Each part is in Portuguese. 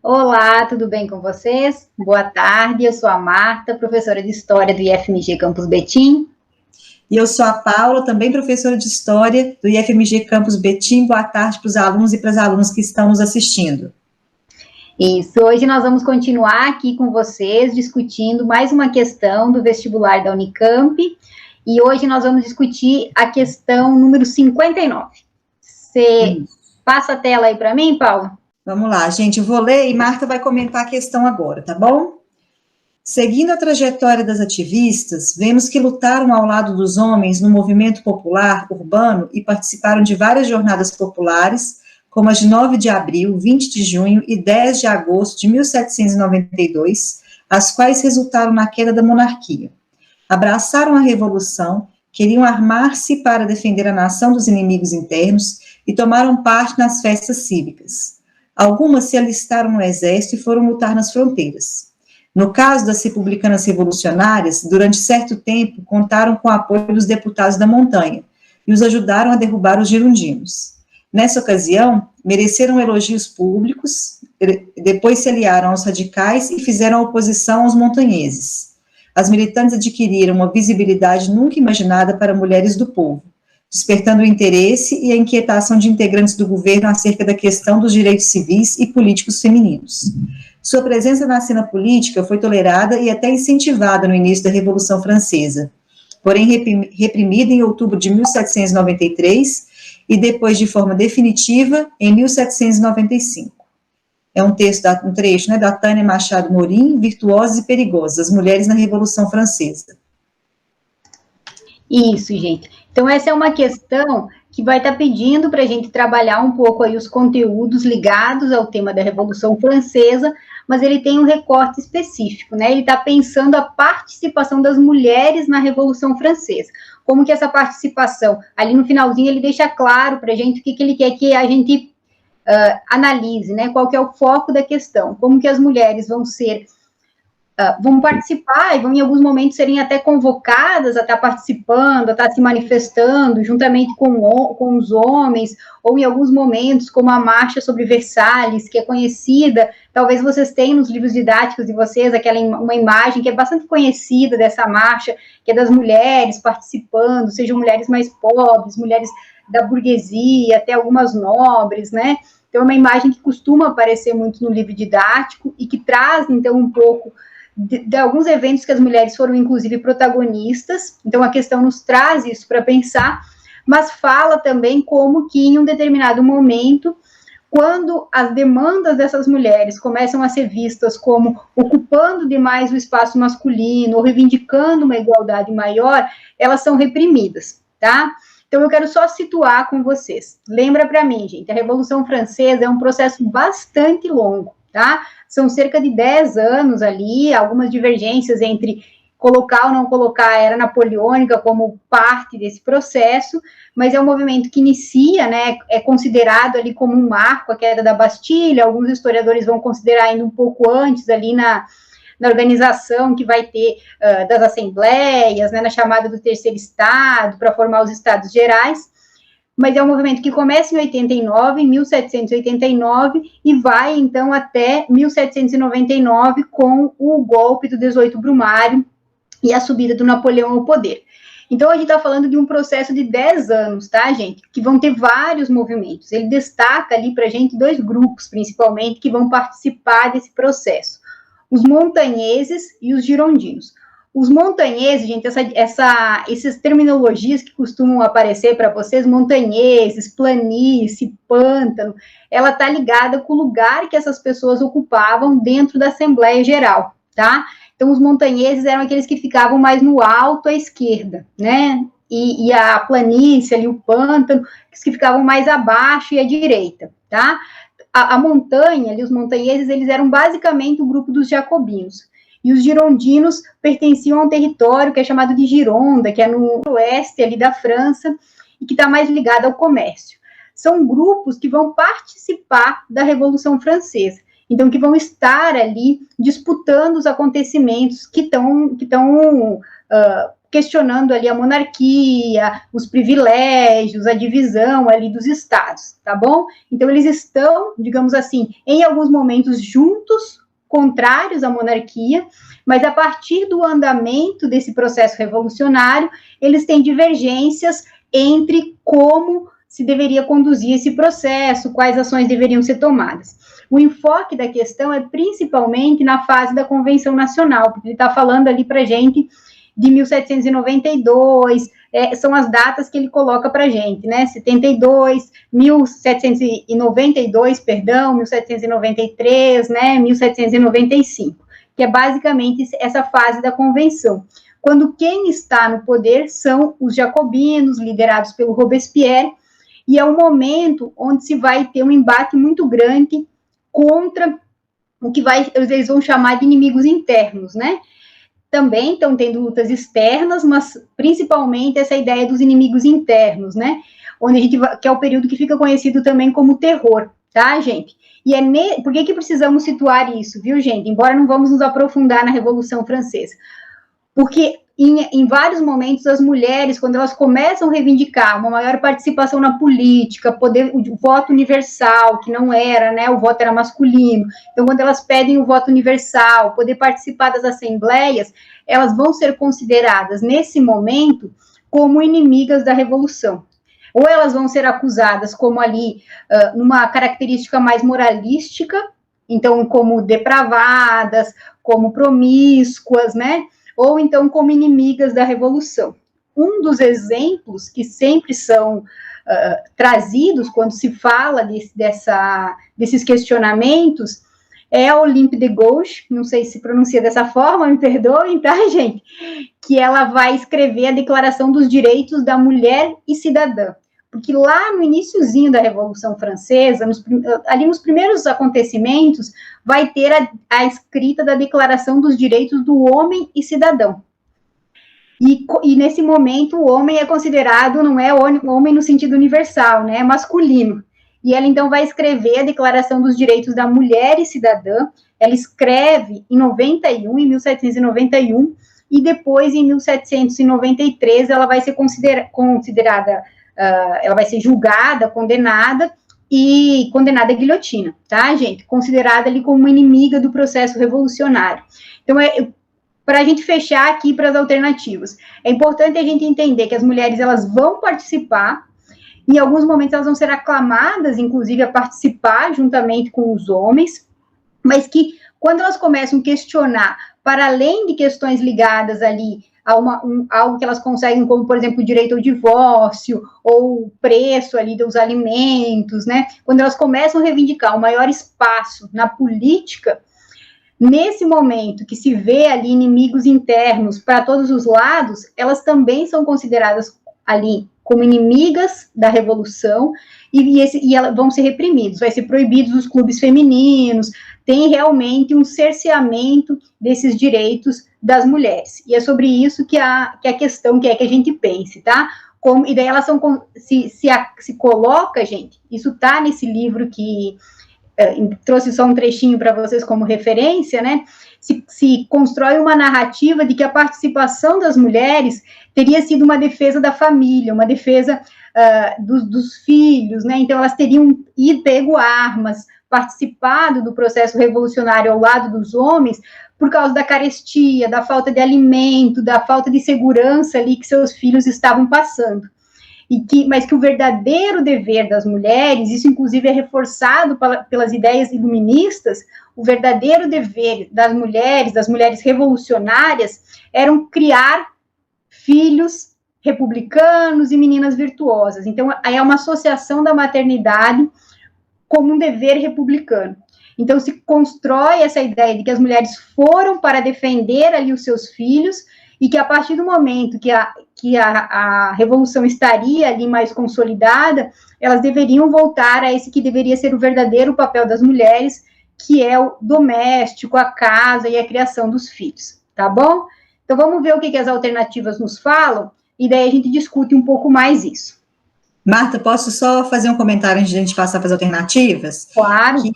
Olá, tudo bem com vocês? Boa tarde, eu sou a Marta, professora de História do IFMG Campus Betim. E eu sou a Paula, também professora de História do IFMG Campus Betim. Boa tarde para os alunos e para as alunas que estão nos assistindo. Isso, hoje nós vamos continuar aqui com vocês, discutindo mais uma questão do vestibular da Unicamp, e hoje nós vamos discutir a questão número 59. Você passa a tela aí para mim, Paula? Vamos lá, gente, eu vou ler e Marta vai comentar a questão agora, tá bom? Seguindo a trajetória das ativistas, vemos que lutaram ao lado dos homens no movimento popular urbano e participaram de várias jornadas populares, como as de 9 de abril, 20 de junho e 10 de agosto de 1792, as quais resultaram na queda da monarquia. Abraçaram a revolução, queriam armar-se para defender a nação dos inimigos internos e tomaram parte nas festas cívicas. Algumas se alistaram no exército e foram lutar nas fronteiras. No caso das republicanas revolucionárias, durante certo tempo contaram com o apoio dos deputados da montanha e os ajudaram a derrubar os girondinos. Nessa ocasião, mereceram elogios públicos, depois se aliaram aos radicais e fizeram oposição aos montanheses. As militantes adquiriram uma visibilidade nunca imaginada para mulheres do povo, despertando o interesse e a inquietação de integrantes do governo acerca da questão dos direitos civis e políticos femininos. Sua presença na cena política foi tolerada e até incentivada no início da Revolução Francesa, porém reprimida em outubro de 1793 e depois de forma definitiva em 1795. É um trecho da Tânia Machado Morim, Virtuosas e Perigosas, as mulheres na Revolução Francesa. Isso, gente. Então, essa é uma questão que vai estar pedindo para a gente trabalhar um pouco aí os conteúdos ligados ao tema da Revolução Francesa, mas ele tem um recorte específico, né? Ele está pensando a participação das mulheres na Revolução Francesa. Como que essa participação, ali no finalzinho, ele deixa claro para a gente o que ele quer que a gente analise, né? Qual que é o foco da questão, como que as mulheres vão participar e vão, em alguns momentos, serem até convocadas a estar participando, a estar se manifestando, juntamente com os homens, ou em alguns momentos, como a Marcha sobre Versalhes, que é conhecida, talvez vocês tenham nos livros didáticos de vocês, uma imagem que é bastante conhecida dessa marcha, que é das mulheres participando, sejam mulheres mais pobres, mulheres da burguesia, até algumas nobres, né? Então, é uma imagem que costuma aparecer muito no livro didático e que traz, então, um pouco de alguns eventos que as mulheres foram, inclusive, protagonistas. Então, a questão nos traz isso para pensar, mas fala também como que, em um determinado momento, quando as demandas dessas mulheres começam a ser vistas como ocupando demais o espaço masculino ou reivindicando uma igualdade maior, elas são reprimidas, tá? Então, eu quero só situar com vocês. Lembra para mim, gente, a Revolução Francesa é um processo bastante longo, tá? São cerca de 10 anos ali, algumas divergências entre colocar ou não colocar a era napoleônica como parte desse processo, mas é um movimento que inicia, né, é considerado ali como um marco, a queda da Bastilha, alguns historiadores vão considerar ainda um pouco antes ali na organização que vai ter das assembleias, né, na chamada do terceiro estado, para formar os estados gerais, mas é um movimento que começa em 1789, e vai, então, até 1799, com o golpe do 18 Brumário e a subida do Napoleão ao poder. Então, a gente está falando de um processo de 10 anos, tá, gente? Que vão ter vários movimentos. Ele destaca ali para a gente 2 grupos, principalmente, que vão participar desse processo: os montanheses e os girondinos. Os montanheses, gente, essas terminologias que costumam aparecer para vocês, montanheses, planície, pântano, ela está ligada com o lugar que essas pessoas ocupavam dentro da Assembleia Geral, tá? Então, os montanheses eram aqueles que ficavam mais no alto à esquerda, né? E a planície ali, o pântano, que ficavam mais abaixo e à direita, tá? A montanha, ali, os montanheses, eles eram basicamente o grupo dos jacobinos. E os girondinos pertenciam a um território que é chamado de Gironda, que é no oeste ali da França, e que está mais ligado ao comércio. São grupos que vão participar da Revolução Francesa, então que vão estar ali disputando os acontecimentos que estão questionando ali a monarquia, os privilégios, a divisão ali dos estados, tá bom? Então, eles estão, digamos assim, em alguns momentos juntos, contrários à monarquia, mas a partir do andamento desse processo revolucionário, eles têm divergências entre como se deveria conduzir esse processo, quais ações deveriam ser tomadas. O enfoque da questão é principalmente na fase da Convenção Nacional, porque ele está falando ali para a gente de 1792, são as datas que ele coloca para a gente, né, 72, 1792, perdão, 1793, né, 1795, que é basicamente essa fase da Convenção, quando quem está no poder são os jacobinos, liderados pelo Robespierre, e é um momento onde se vai ter um embate muito grande contra o que eles vão chamar de inimigos internos, né? Também estão tendo lutas externas, mas principalmente essa ideia dos inimigos internos, né? Onde a gente que é o período que fica conhecido também como terror, tá, gente? E por que precisamos situar isso, viu, gente? Embora não vamos nos aprofundar na Revolução Francesa. Porque em vários momentos as mulheres, quando elas começam a reivindicar uma maior participação na política, o voto universal, que não era, né, o voto era masculino, então quando elas pedem o voto universal, poder participar das assembleias, elas vão ser consideradas, nesse momento, como inimigas da revolução. Ou elas vão ser acusadas como ali, numa característica mais moralística, então como depravadas, como promíscuas, né, ou então como inimigas da revolução. Um dos exemplos que sempre são trazidos quando se fala desses questionamentos é a Olympe de Gouges, não sei se pronuncia dessa forma, me perdoem, tá, gente? Que ela vai escrever a Declaração dos Direitos da Mulher e Cidadã. Porque lá no iniciozinho da Revolução Francesa, ali nos primeiros acontecimentos, vai ter a escrita da Declaração dos Direitos do Homem e Cidadão. E nesse momento, o homem é considerado, não é homem no sentido universal, né, é masculino. E ela, então, vai escrever a Declaração dos Direitos da Mulher e Cidadã. Ela escreve em 1791, e depois, em 1793, ela vai ser considerada... ela vai ser julgada, condenada à guilhotina, tá, gente? Considerada ali como uma inimiga do processo revolucionário. Então, para a gente fechar aqui para as alternativas, é importante a gente entender que as mulheres, elas vão participar, em alguns momentos elas vão ser aclamadas, inclusive, a participar juntamente com os homens, mas que, quando elas começam a questionar, para além de questões ligadas ali algo que elas conseguem, como, por exemplo, o direito ao divórcio, ou o preço ali dos alimentos, né? Quando elas começam a reivindicar um maior espaço na política, nesse momento que se vê ali inimigos internos para todos os lados, elas também são consideradas ali como inimigas da revolução, e elas vão ser reprimidos, vai ser proibidos os clubes femininos, tem realmente um cerceamento desses direitos das mulheres, e é sobre isso que a questão que a gente pense, tá? E daí elas se coloca, gente, isso tá nesse livro que trouxe só um trechinho para vocês como referência, né? Se constrói uma narrativa de que a participação das mulheres teria sido uma defesa da família, uma defesa dos filhos, né? Então, elas teriam pego armas, participado do processo revolucionário ao lado dos homens, por causa da carestia, da falta de alimento, da falta de segurança ali que seus filhos estavam passando. Mas que o verdadeiro dever das mulheres, isso inclusive é reforçado pelas ideias iluministas, o verdadeiro dever das mulheres revolucionárias, eram criar filhos republicanos e meninas virtuosas. Então, é uma associação da maternidade como um dever republicano. Então, se constrói essa ideia de que as mulheres foram para defender ali os seus filhos, e que a partir do momento que a revolução estaria ali mais consolidada, elas deveriam voltar a esse que deveria ser o verdadeiro papel das mulheres, que é o doméstico, a casa e a criação dos filhos, tá bom? Então, vamos ver o que as alternativas nos falam, e daí a gente discute um pouco mais isso. Marta, posso só fazer um comentário antes de a gente passar para as alternativas? Claro. Que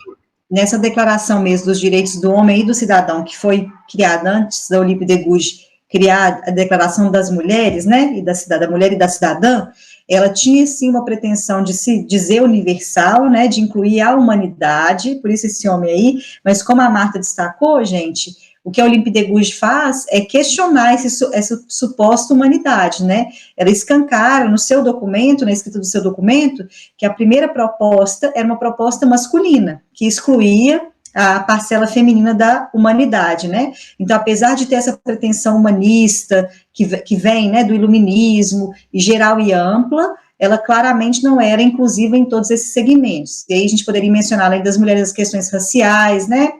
nessa declaração mesmo dos direitos do homem e do cidadão, que foi criada antes da Olympe de Gouges, criar a Declaração das Mulheres, né, e da mulher e da cidadã, ela tinha, sim, uma pretensão de se dizer universal, né, de incluir a humanidade, por isso esse homem aí, mas como a Marta destacou, gente, o que a Olympe de Gouges faz é questionar essa suposta humanidade, né, ela escancara no seu documento, na escrita do seu documento, que a primeira proposta era uma proposta masculina, que excluía a parcela feminina da humanidade, né, então, apesar de ter essa pretensão humanista, que vem, né, do iluminismo, e geral e ampla, ela claramente não era inclusiva em todos esses segmentos, e aí a gente poderia mencionar, além das mulheres, as questões raciais, né,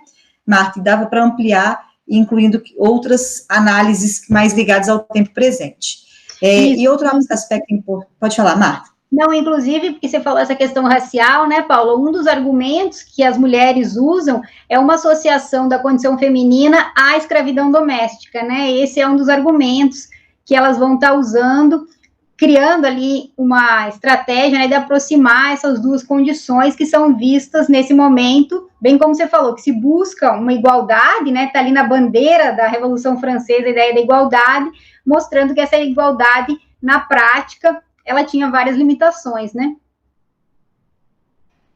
Marta, dava para ampliar, incluindo outras análises mais ligadas ao tempo presente. E outro aspecto importante, pode falar, Marta. Não, inclusive, porque você falou essa questão racial, né, Paula? Um dos argumentos que as mulheres usam é uma associação da condição feminina à escravidão doméstica, né? Esse é um dos argumentos que elas vão estar usando, criando ali uma estratégia, né, de aproximar essas duas condições que são vistas nesse momento, bem como você falou, que se busca uma igualdade, né? Está ali na bandeira da Revolução Francesa a ideia da igualdade, mostrando que essa igualdade, na prática, ela tinha várias limitações, né?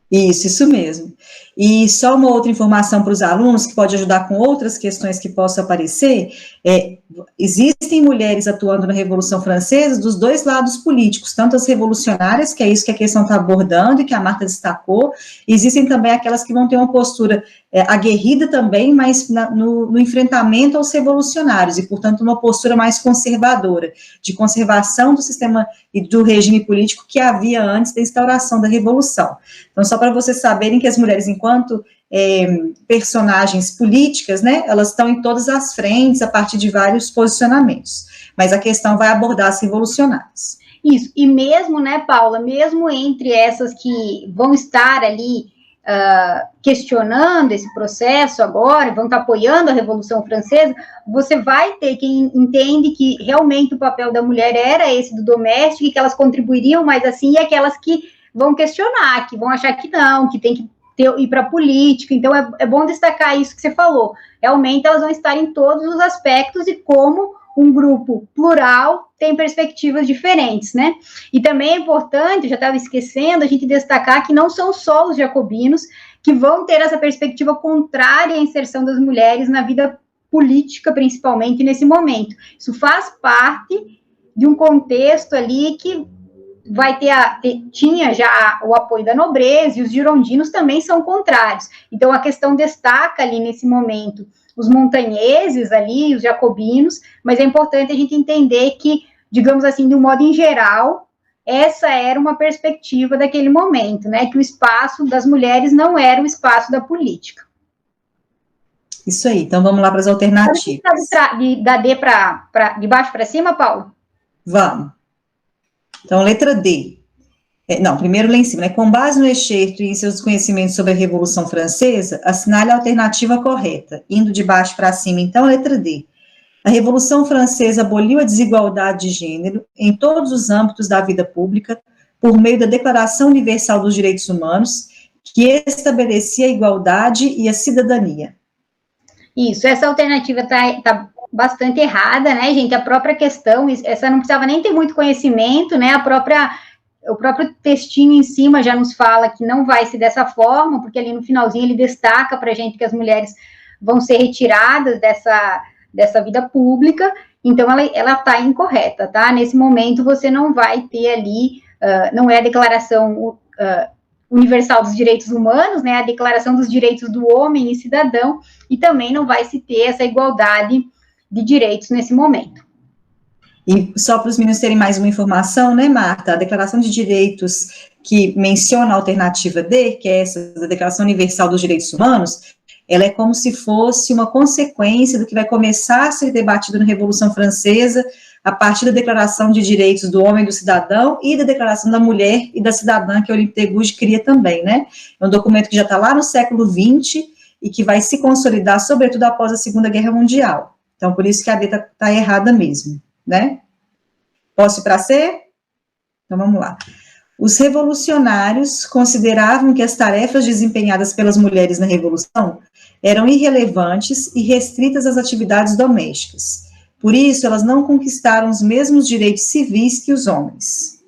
Isso mesmo. E só uma outra informação para os alunos, que pode ajudar com outras questões que possam aparecer, existem mulheres atuando na Revolução Francesa dos dois lados políticos, tanto as revolucionárias, que é isso que a questão está abordando e que a Marta destacou, existem também aquelas que vão ter uma postura aguerrida também, mas no enfrentamento aos revolucionários, e, portanto, uma postura mais conservadora, de conservação do sistema e do regime político que havia antes da instauração da Revolução. Então, só para vocês saberem que as mulheres, enquanto personagens políticas, né, elas estão em todas as frentes, a partir de vários posicionamentos, mas a questão vai abordar as revolucionárias. Isso, e mesmo, né, Paula, mesmo entre essas que vão estar ali questionando esse processo agora, vão estar apoiando a Revolução Francesa, você vai ter quem entende que realmente o papel da mulher era esse do doméstico e que elas contribuiriam mais assim, e aquelas que vão questionar, que vão achar que não, que tem que ir para a política. Então é bom destacar isso que você falou, realmente elas vão estar em todos os aspectos e como um grupo plural tem perspectivas diferentes, né? E também é importante, eu já estava esquecendo, a gente destacar que não são só os jacobinos que vão ter essa perspectiva contrária à inserção das mulheres na vida política, principalmente nesse momento. Isso faz parte de um contexto ali que vai tinha já o apoio da nobreza, e os girondinos também são contrários. Então, a questão destaca ali nesse momento os montanheses ali, os jacobinos, mas é importante a gente entender que, digamos assim, de um modo em geral, essa era uma perspectiva daquele momento, né, que o espaço das mulheres não era o espaço da política. Isso aí, então vamos lá para as alternativas. Da D de baixo para cima, Paulo? Vamos. Então, letra D. Não, primeiro lá em cima, né? Com base no excerto e em seus conhecimentos sobre a Revolução Francesa, assinale a alternativa correta. Indo de baixo para cima, então, letra D. A Revolução Francesa aboliu a desigualdade de gênero em todos os âmbitos da vida pública por meio da Declaração Universal dos Direitos Humanos, que estabelecia a igualdade e a cidadania. Isso, essa alternativa está bastante errada, né, gente? A própria questão, essa não precisava nem ter muito conhecimento, né? O próprio textinho em cima já nos fala que não vai ser dessa forma, porque ali no finalzinho ele destaca para a gente que as mulheres vão ser retiradas dessa vida pública, então ela está incorreta, tá? Nesse momento você não vai ter ali, não é a Declaração Universal dos Direitos Humanos, né? A Declaração dos Direitos do Homem e Cidadão, e também não vai se ter essa igualdade de direitos nesse momento. E só para os meninos terem mais uma informação, né, Marta, a Declaração de Direitos que menciona a alternativa D, que é essa da Declaração Universal dos Direitos Humanos, ela é como se fosse uma consequência do que vai começar a ser debatido na Revolução Francesa, a partir da Declaração de Direitos do Homem e do Cidadão e da Declaração da Mulher e da Cidadã, que a Olympe de Gouges cria também, né? É um documento que já está lá no século XX e que vai se consolidar, sobretudo após a Segunda Guerra Mundial. Então, por isso que a D está errada mesmo, né? Posso ir para C? Então, vamos lá. Os revolucionários consideravam que as tarefas desempenhadas pelas mulheres na Revolução eram irrelevantes e restritas às atividades domésticas. Por isso, elas não conquistaram os mesmos direitos civis que os homens.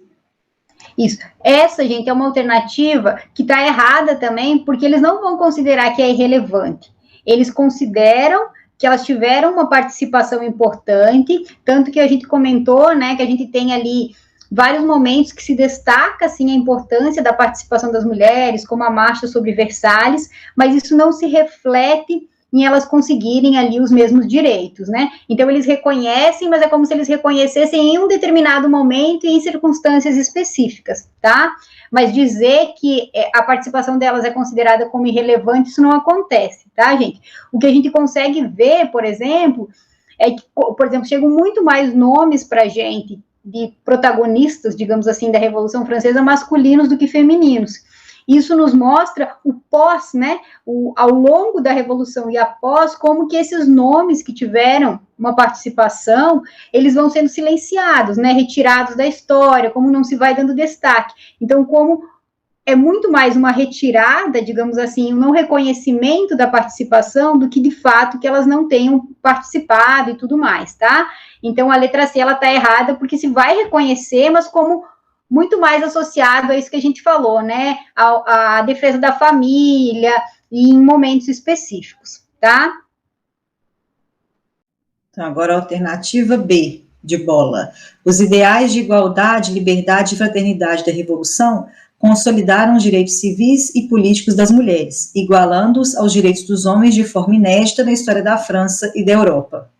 Isso. Essa, gente, é uma alternativa que está errada também, porque eles não vão considerar que é irrelevante. Eles consideram que elas tiveram uma participação importante, tanto que a gente comentou, né, que a gente tem ali vários momentos que se destaca, assim, a importância da participação das mulheres, como a marcha sobre Versalhes, mas isso não se reflete em elas conseguirem ali os mesmos direitos, né? Então, eles reconhecem, mas é como se eles reconhecessem em um determinado momento e em circunstâncias específicas, tá? Mas dizer que a participação delas é considerada como irrelevante, isso não acontece, tá, gente? O que a gente consegue ver, por exemplo, é que, por exemplo, chegam muito mais nomes para a gente de protagonistas, digamos assim, da Revolução Francesa masculinos do que femininos. Isso nos mostra o pós, né, ao longo da Revolução e após, como que esses nomes que tiveram uma participação, eles vão sendo silenciados, né, retirados da história, como não se vai dando destaque. Então, como é muito mais uma retirada, digamos assim, um não reconhecimento da participação do que, de fato, que elas não tenham participado e tudo mais, tá? Então, a letra C, ela tá errada, porque se vai reconhecer, mas como muito mais associado a isso que a gente falou, né? A defesa da família e em momentos específicos, tá? Então, agora a alternativa B, de bola. Os ideais de igualdade, liberdade e fraternidade da Revolução consolidaram os direitos civis e políticos das mulheres, igualando-os aos direitos dos homens de forma inédita na história da França e da Europa.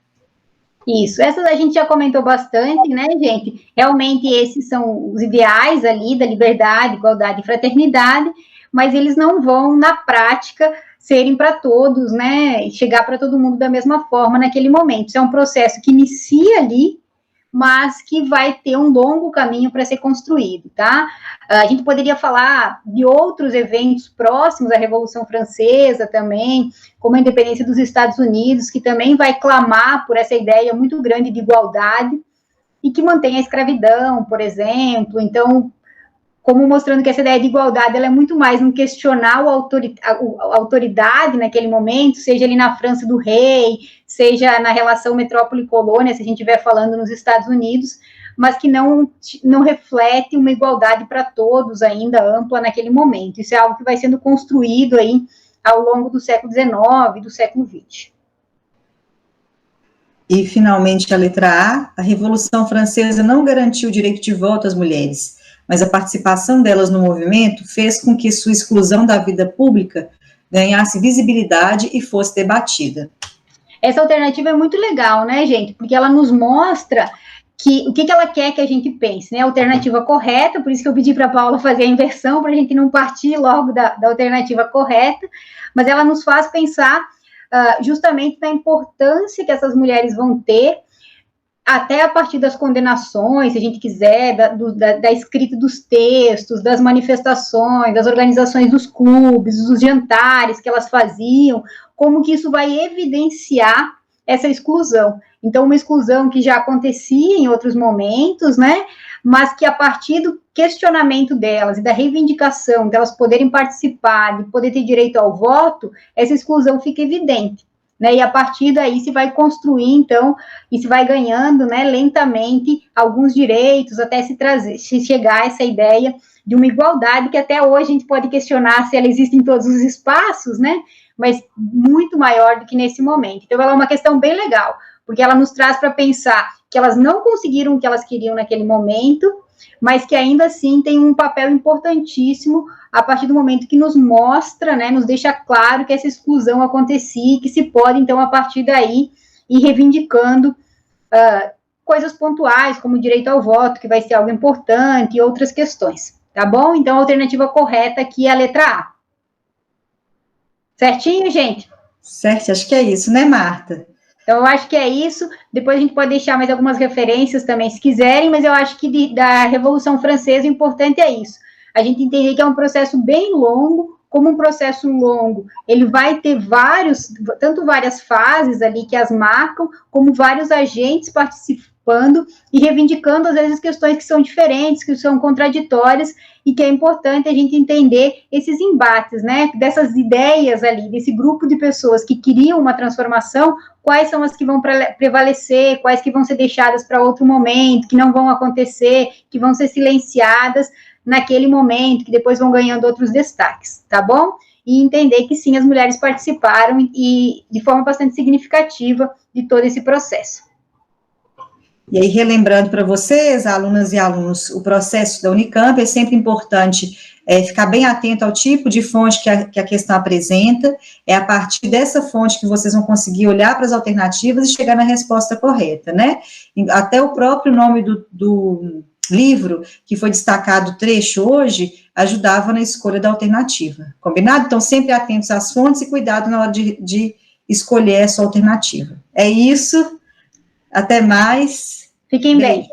Isso, essas a gente já comentou bastante, né, gente? Realmente esses são os ideais ali da liberdade, igualdade e fraternidade, mas eles não vão, na prática, serem para todos, né? Chegar para todo mundo da mesma forma naquele momento. Isso é um processo que inicia ali, mas que vai ter um longo caminho para ser construído, tá? A gente poderia falar de outros eventos próximos à Revolução Francesa também, como a independência dos Estados Unidos, que também vai clamar por essa ideia muito grande de igualdade e que mantém a escravidão, por exemplo. Então, como mostrando que essa ideia de igualdade ela é muito mais um questionar a autoridade naquele momento, seja ali na França do rei, seja na relação metrópole-colônia, se a gente estiver falando nos Estados Unidos, mas que não reflete uma igualdade para todos ainda ampla naquele momento. Isso é algo que vai sendo construído aí ao longo do século XIX e do século XX. E, finalmente, a letra A Revolução Francesa não garantiu o direito de voto às mulheres, mas a participação delas no movimento fez com que sua exclusão da vida pública ganhasse visibilidade e fosse debatida. Essa alternativa é muito legal, né, gente? Porque ela nos mostra o que ela quer que a gente pense, né? A alternativa correta, por isso que eu pedi para a Paula fazer a inversão, para a gente não partir logo da alternativa correta, mas ela nos faz pensar justamente na importância que essas mulheres vão ter, até a partir das condenações, se a gente quiser, da escrita dos textos, das manifestações, das organizações dos clubes, dos jantares que elas faziam, como que isso vai evidenciar essa exclusão. Então, uma exclusão que já acontecia em outros momentos, né, mas que a partir do questionamento delas e da reivindicação delas poderem participar, de poder ter direito ao voto, essa exclusão fica evidente. Né, e a partir daí se vai construir, então, e se vai ganhando, né, lentamente alguns direitos, até se chegar a essa ideia de uma igualdade que até hoje a gente pode questionar se ela existe em todos os espaços, né, mas muito maior do que nesse momento. Então, ela é uma questão bem legal, porque ela nos traz para pensar que elas não conseguiram o que elas queriam naquele momento, mas que ainda assim tem um papel importantíssimo a partir do momento que nos mostra, né, nos deixa claro que essa exclusão acontecia e que se pode, então, a partir daí, ir reivindicando coisas pontuais, como o direito ao voto, que vai ser algo importante, e outras questões, tá bom? Então, a alternativa correta aqui é a letra A. Certinho, gente? Certo, acho que é isso, né, Marta? Então, eu acho que é isso. Depois a gente pode deixar mais algumas referências também, se quiserem, mas eu acho que da Revolução Francesa o importante é isso. A gente entender que é um processo bem longo, como um processo longo, ele vai ter várias fases ali que as marcam, como vários agentes participando e reivindicando, às vezes, questões que são diferentes, que são contraditórias, e que é importante a gente entender esses embates, né, dessas ideias ali, desse grupo de pessoas que queriam uma transformação, quais são as que vão prevalecer, quais que vão ser deixadas para outro momento, que não vão acontecer, que vão ser silenciadas naquele momento, que depois vão ganhando outros destaques, tá bom? E entender que sim, as mulheres participaram e de forma bastante significativa de todo esse processo. E aí, relembrando para vocês, alunas e alunos, o processo da Unicamp é sempre importante ficar bem atento ao tipo de fonte que a questão apresenta, é a partir dessa fonte que vocês vão conseguir olhar para as alternativas e chegar na resposta correta, né? Até o próprio nome do livro, que foi destacado o trecho hoje, ajudava na escolha da alternativa, combinado? Então, sempre atentos às fontes e cuidado na hora de escolher essa alternativa. É isso, até mais. Fiquem bem.